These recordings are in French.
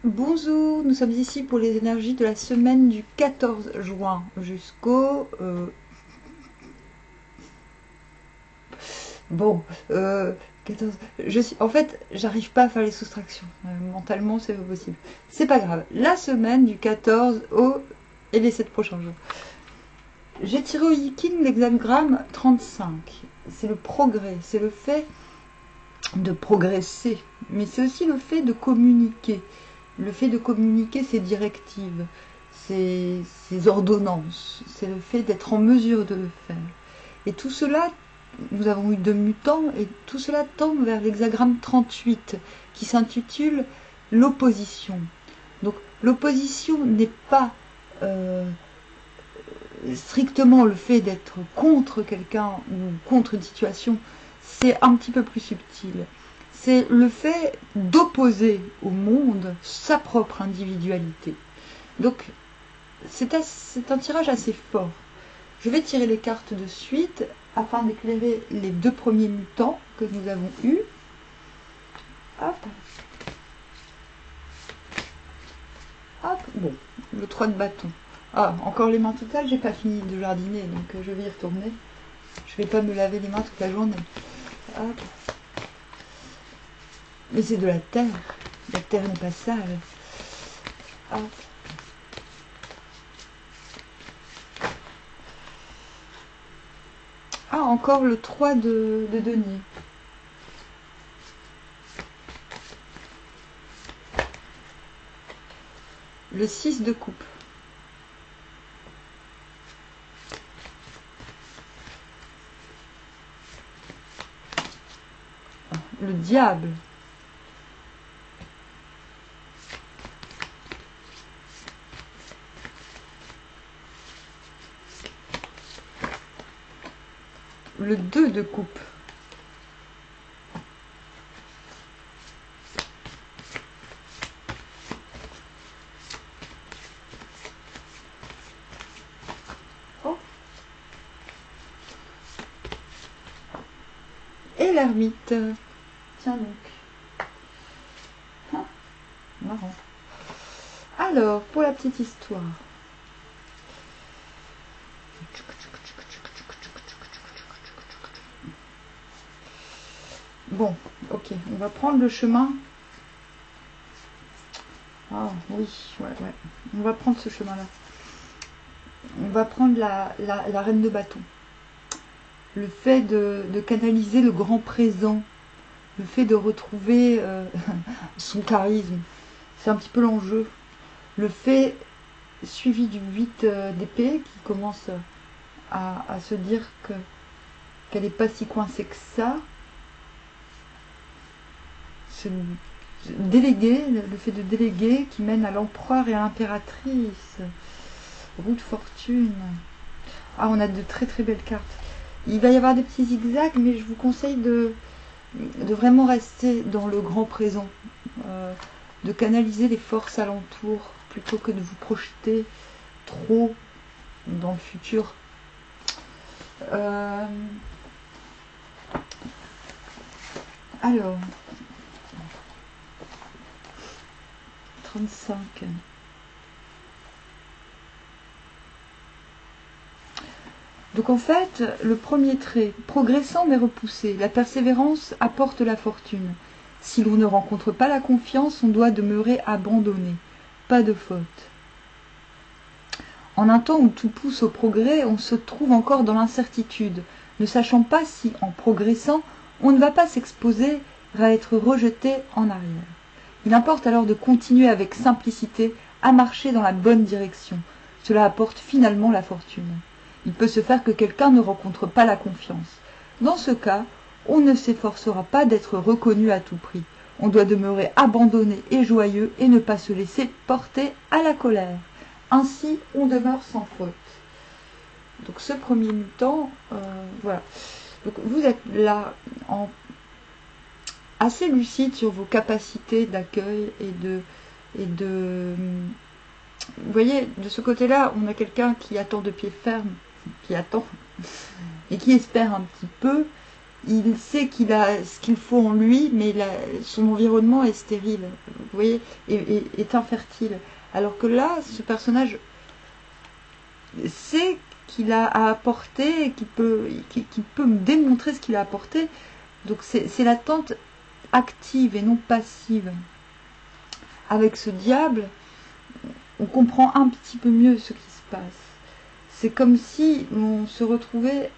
Bonjour, nous sommes ici pour les énergies de la semaine du 14 juin jusqu'au... bon, 14... En fait, j'arrive pas à faire les soustractions. Mentalement, c'est pas possible. C'est pas grave. La semaine du 14 au... et les 7 prochains jours. J'ai tiré au Yiking l'hexagramme 35. C'est le progrès, c'est le fait de progresser. Mais c'est aussi le fait de communiquer. Le fait de communiquer ses directives, ses ordonnances, c'est le fait d'être en mesure de le faire. Et tout cela, nous avons eu 2 mutants, et tout cela tend vers l'hexagramme 38, qui s'intitule l'opposition. Donc l'opposition n'est pas strictement le fait d'être contre quelqu'un ou contre une situation, c'est un petit peu plus subtil. C'est le fait d'opposer au monde sa propre individualité. Donc, c'est un tirage assez fort. Je vais tirer les cartes de suite afin d'éclairer les 2 premiers mutants que nous avons eus. Hop. Hop. Bon, le 3 de bâton. Ah, encore les mains totales, j'ai pas fini de jardiner, donc je vais y retourner. Je vais pas me laver les mains toute la journée. Hop. Mais c'est de la terre. La terre n'est pas sale. Hop. Ah, encore le 3 de denier. Le 6 de coupe. Le diable. Le 2 de coupe. Oh. Et l'ermite. Tiens donc. Ah, marrant. Alors, pour la petite histoire. Bon, ok, on va prendre le chemin. Ah oui, ouais. On va prendre ce chemin-là. On va prendre la reine de bâton. Le fait de canaliser le grand présent. Le fait de retrouver son charisme. C'est un petit peu l'enjeu. Le fait suivi du 8 d'épée qui commence à se dire qu'elle n'est pas si coincée que ça. Déléguer, le fait de déléguer qui mène à l'empereur et à l'impératrice. Roue de fortune. Ah, on a de très très belles cartes. Il va y avoir des petits zigzags, mais je vous conseille de vraiment rester dans le grand présent. De canaliser les forces alentour plutôt que de vous projeter trop dans le futur. Alors, 35. Donc en fait, le premier trait, progressant mais repoussé, la persévérance apporte la fortune. Si l'on ne rencontre pas la confiance, on doit demeurer abandonné. Pas de faute. En un temps où tout pousse au progrès, on se trouve encore dans l'incertitude, ne sachant pas si, en progressant, on ne va pas s'exposer à être rejeté en arrière. Il importe alors de continuer avec simplicité à marcher dans la bonne direction. Cela apporte finalement la fortune. Il peut se faire que quelqu'un ne rencontre pas la confiance. Dans ce cas, on ne s'efforcera pas d'être reconnu à tout prix. On doit demeurer abandonné et joyeux et ne pas se laisser porter à la colère. Ainsi, on demeure sans faute. Donc ce premier mutant, voilà. Donc vous êtes là assez lucide sur vos capacités d'accueil et de vous voyez, de ce côté-là, on a quelqu'un qui attend de pied ferme, qui attend et qui espère un petit peu il sait qu'il a ce qu'il faut en lui, mais son environnement est stérile, vous voyez, est infertile. Alors que là, ce personnage sait qu'il a à apporter, et qu'il peut me démontrer ce qu'il a apporté. Donc c'est l'attente active et non passive. Avec ce diable, on comprend un petit peu mieux ce qui se passe. C'est comme si on se retrouvait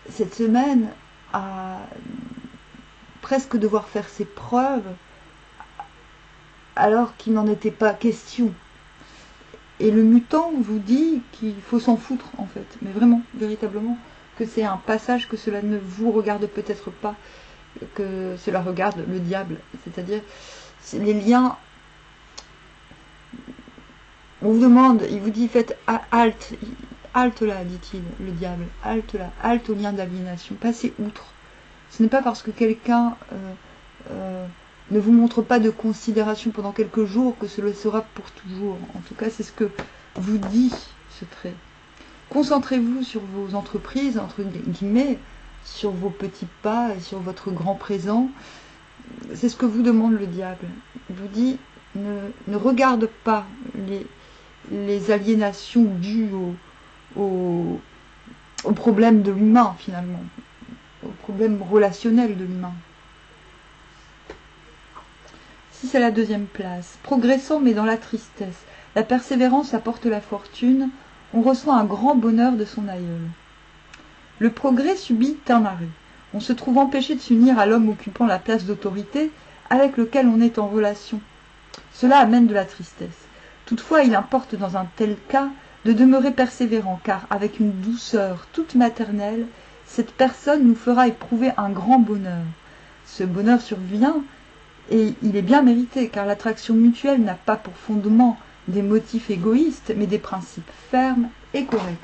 cette semaine à presque devoir faire ses preuves alors qu'il n'en était pas question. Et le mutant vous dit qu'il faut s'en foutre en fait, mais vraiment, véritablement, que c'est un passage, que cela ne vous regarde peut-être pas, que cela regarde le diable, c'est-à-dire les liens. On vous demande, il vous dit faites halte, halte là, dit-il, le diable, halte là, halte au lien d'aliénation, passez outre. Ce n'est pas parce que quelqu'un ne vous montre pas de considération pendant quelques jours que cela sera pour toujours. En tout cas, c'est ce que vous dit ce trait. Concentrez-vous sur vos entreprises, entre guillemets, sur vos petits pas, sur votre grand présent. C'est ce que vous demande le diable. Il vous dit, ne regarde pas les aliénations dues au problème de l'humain, finalement, au problème relationnel de l'humain. Si c'est la deuxième place, progressant mais dans la tristesse, la persévérance apporte la fortune, on reçoit un grand bonheur de son aïeul. Le progrès subit un arrêt. On se trouve empêché de s'unir à l'homme occupant la place d'autorité avec lequel on est en relation. Cela amène de la tristesse. Toutefois, il importe dans un tel cas de demeurer persévérant, car avec une douceur toute maternelle, cette personne nous fera éprouver un grand bonheur. Ce bonheur survient, et il est bien mérité, car l'attraction mutuelle n'a pas pour fondement des motifs égoïstes, mais des principes fermes et corrects.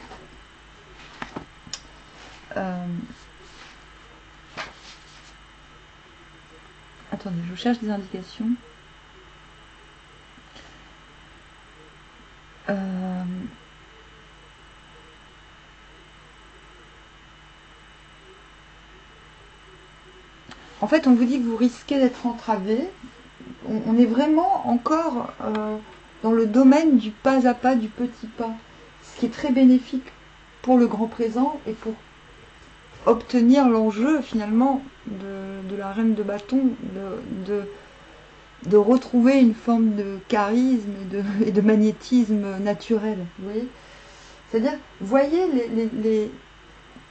Attendez, je cherche des indications. En fait, on vous dit que vous risquez d'être entravé. On est vraiment encore dans le domaine du pas à pas, du petit pas. Ce qui est très bénéfique pour le grand présent et pour obtenir l'enjeu finalement de la reine de bâton, de retrouver une forme de charisme et de magnétisme naturel. Vous voyez, c'est-à-dire, voyez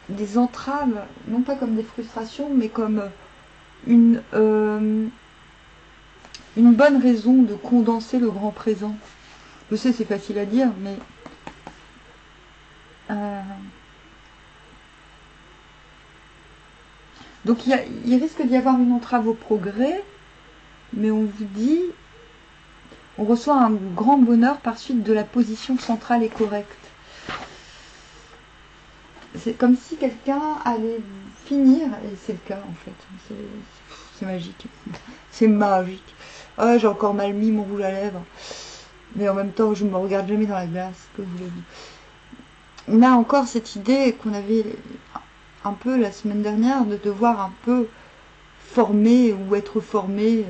les entraves, non pas comme des frustrations, mais comme une bonne raison de condenser le grand présent. Je sais, c'est facile à dire, mais donc il risque d'y avoir une entrave au progrès, mais on vous dit, on reçoit un grand bonheur par suite de la position centrale et correcte. C'est comme si quelqu'un allait finir, et c'est le cas en fait, c'est magique, c'est magique. Oh, j'ai encore mal mis mon rouge à lèvres, mais en même temps je ne me regarde jamais dans la glace, que vous l'avez dit. On a encore cette idée qu'on avait un peu la semaine dernière de devoir un peu former ou être formé,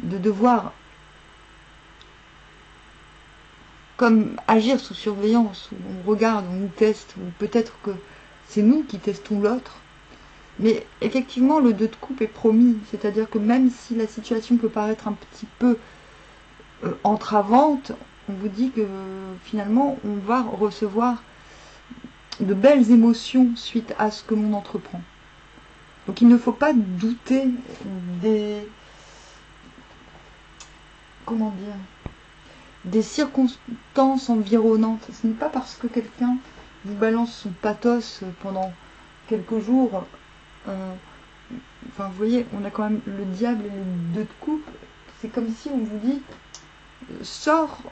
de devoir comme agir sous surveillance, où on regarde, on nous teste, ou peut-être que c'est nous qui testons l'autre. Mais effectivement, le 2 de coupe est promis, c'est-à-dire que même si la situation peut paraître un petit peu entravante, on vous dit que finalement, on va recevoir de belles émotions suite à ce que l'on entreprend. Donc il ne faut pas douter des circonstances environnantes. Ce n'est pas parce que quelqu'un vous balance son pathos pendant quelques jours. Enfin, vous voyez, on a quand même le diable et le 2 de coupe. C'est comme si on vous dit, sors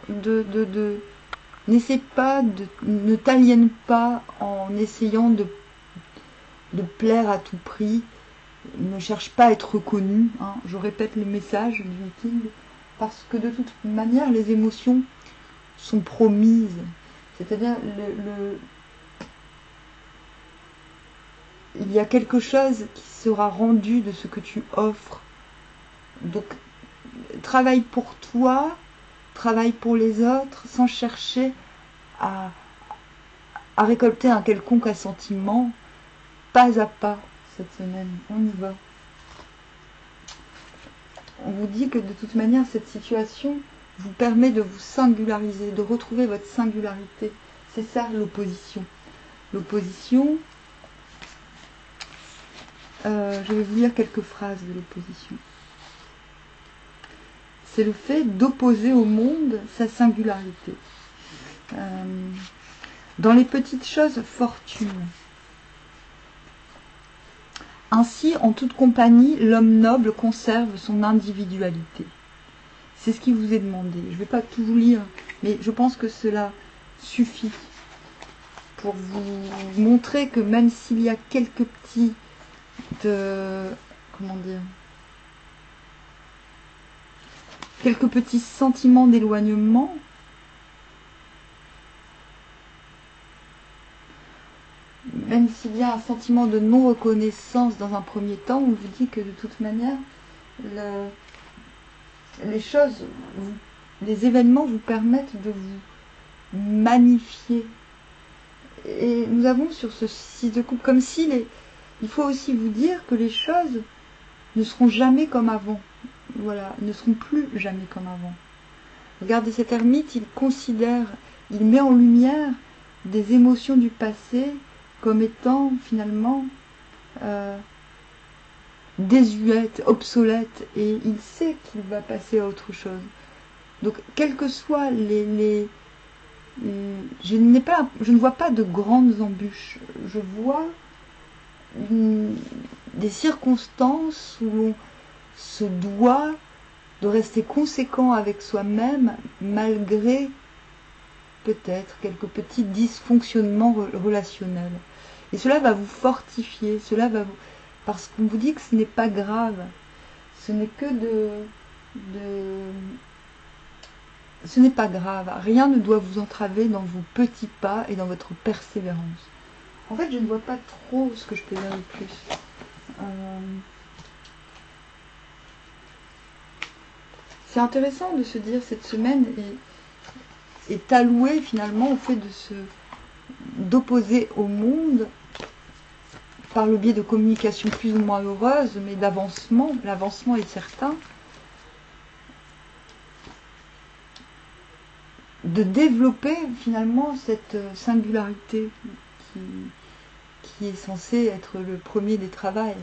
n'essaie pas, ne t'aliène pas en essayant de plaire à tout prix. Ne cherche pas à être reconnu. Hein. Je répète les messages du meeting. Parce que de toute manière, les émotions sont promises. C'est-à-dire, il y a quelque chose qui sera rendu de ce que tu offres. Donc, travaille pour toi, travaille pour les autres, sans chercher à récolter un quelconque assentiment, pas à pas cette semaine. On y va. On vous dit que de toute manière, cette situation vous permet de vous singulariser, de retrouver votre singularité. C'est ça l'opposition. L'opposition, je vais vous lire quelques phrases de l'opposition. C'est le fait d'opposer au monde sa singularité. Dans les petites choses, fortune. Ainsi, en toute compagnie, l'homme noble conserve son individualité. C'est ce qui vous est demandé. Je ne vais pas tout vous lire, mais je pense que cela suffit pour vous montrer que même s'il y a quelques petits quelques petits sentiments d'éloignement, même s'il y a un sentiment de non-reconnaissance dans un premier temps, on vous dit que de toute manière, les choses, les événements vous permettent de vous magnifier. Et nous avons sur ce 6 de coupe, comme si il faut aussi vous dire que les choses ne seront jamais comme avant. Voilà, ne seront plus jamais comme avant. Regardez cet ermite, il considère, il met en lumière des émotions du passé comme étant finalement désuètes, obsolètes, et il sait qu'il va passer à autre chose. Donc, quels que soient je ne vois pas de grandes embûches. Je vois des circonstances où l'on se doit de rester conséquent avec soi-même malgré peut-être quelques petits dysfonctionnements relationnels. Et cela va vous fortifier, parce qu'on vous dit que ce n'est pas grave. Ce n'est que ce n'est pas grave. Rien ne doit vous entraver dans vos petits pas et dans votre persévérance. En fait, je ne vois pas trop ce que je peux dire de plus. C'est intéressant de se dire cette semaine est allouée finalement au fait d'opposer au monde par le biais de communication plus ou moins heureuse, mais d'avancement. L'avancement est certain. De développer finalement cette singularité qui est censée être le premier des travails.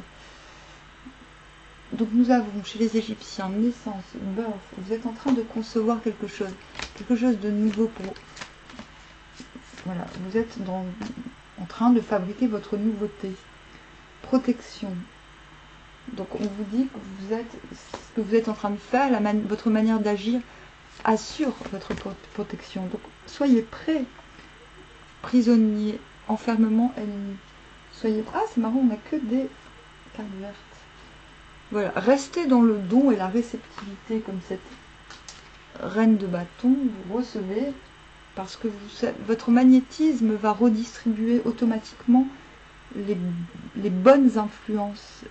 Donc nous avons chez les Égyptiens naissance, birth, vous êtes en train de concevoir quelque chose de nouveau pour... Voilà, vous êtes en train de fabriquer votre nouveauté. Protection. Donc on vous dit que ce que vous êtes en train de faire, votre manière d'agir assure votre protection. Donc soyez prêts, prisonniers, enfermement ennemi. Soyez... Ah, c'est marrant, on n'a que des cartes vertes. Voilà, restez dans le don et la réceptivité comme cette reine de bâton, vous recevez, parce que votre magnétisme va redistribuer automatiquement les bonnes influences,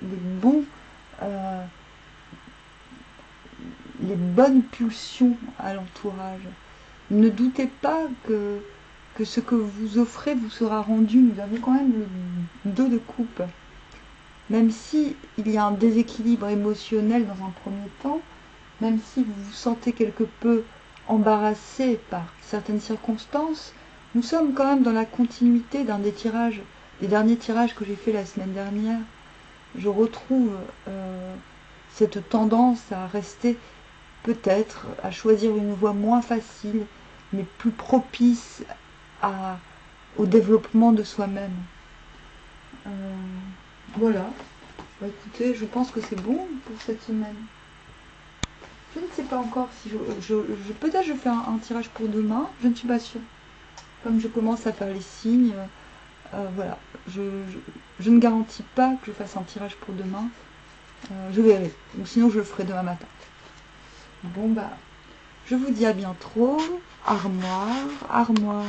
les bonnes pulsions à l'entourage. Ne doutez pas que ce que vous offrez vous sera rendu. Nous avons quand même le 2 de coupe. Même si il y a un déséquilibre émotionnel dans un premier temps, même si vous vous sentez quelque peu embarrassé par certaines circonstances, nous sommes quand même dans la continuité d'un des derniers tirages que j'ai fait la semaine dernière. Je retrouve cette tendance à rester, peut-être, à choisir une voie moins facile, mais plus propice au développement de soi-même. Voilà. Bah, écoutez, je pense que c'est bon pour cette semaine. Je ne sais pas encore si peut-être je fais un tirage pour demain, je ne suis pas sûre. Comme je commence à faire les signes, voilà. Je ne garantis pas que je fasse un tirage pour demain. Je verrai. Ou sinon je le ferai demain matin. Bon bah, je vous dis à bientôt. Armoire, armoire.